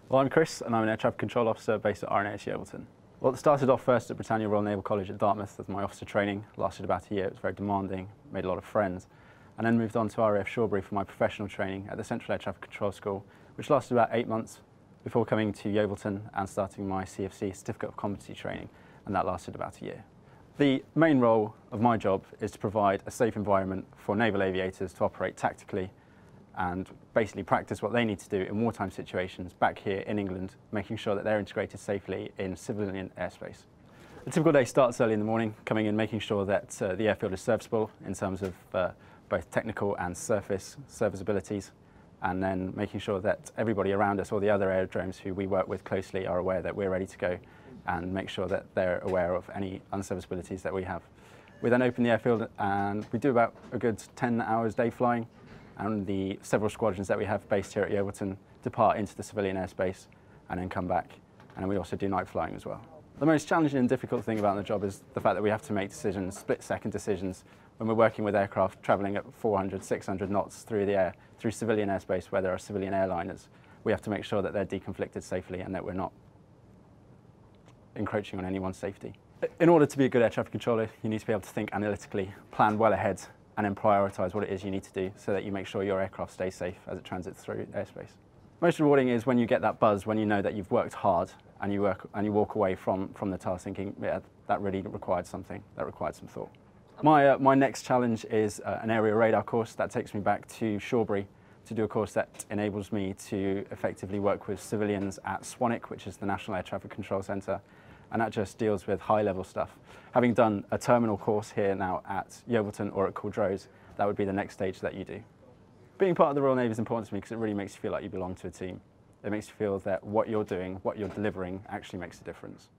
Well, I'm Chris, and I'm an Air Traffic Control Officer based at RNH Yeovilton. Well, it started off first at Britannia Royal Naval College at Dartmouth as my officer training. Lasted about a year. It was very demanding, made a lot of friends. And then moved on to RAF Shawbury for my professional training at the Central Air Traffic Control School, which lasted about 8 months before coming to Yeovilton and starting my CFC Certificate of Competency training, and that lasted about a year. The main role of my job is to provide a safe environment for naval aviators to operate tactically and basically practice what they need to do in wartime situations back here in England, making sure that they're integrated safely in civilian airspace. A typical day starts early in the morning, coming in, making sure that the airfield is serviceable in terms of both technical and surface serviceabilities, and then making sure that everybody around us, all the other aerodromes who we work with closely, are aware that we're ready to go and make sure that they're aware of any unserviceabilities that we have. We then open the airfield and we do about a good 10 hours day flying, and the several squadrons that we have based here at Yeovilton depart into the civilian airspace and then come back. And then we also do night flying as well. The most challenging and difficult thing about the job is the fact that we have to make decisions, split-second decisions, when we're working with aircraft travelling at 400, 600 knots through the air, through civilian airspace where there are civilian airliners. We have to make sure that they're deconflicted safely and that we're not encroaching on anyone's safety. In order to be a good air traffic controller, you need to be able to think analytically, plan well ahead, and then prioritise what it is you need to do so that you make sure your aircraft stays safe as it transits through airspace. Most rewarding is when you get that buzz, when you know that you've worked hard and you walk away from the task thinking, yeah, that really required something, that required some thought. My next challenge is an area radar course that takes me back to Shawbury to do a course that enables me to effectively work with civilians at SWANIC, which is the National Air Traffic Control Centre, and that just deals with high-level stuff. Having done a terminal course here now at Yeovilton or at Caldrose, that would be the next stage that you do. Being part of the Royal Navy is important to me because it really makes you feel like you belong to a team. It makes you feel that what you're doing, what you're delivering, actually makes a difference.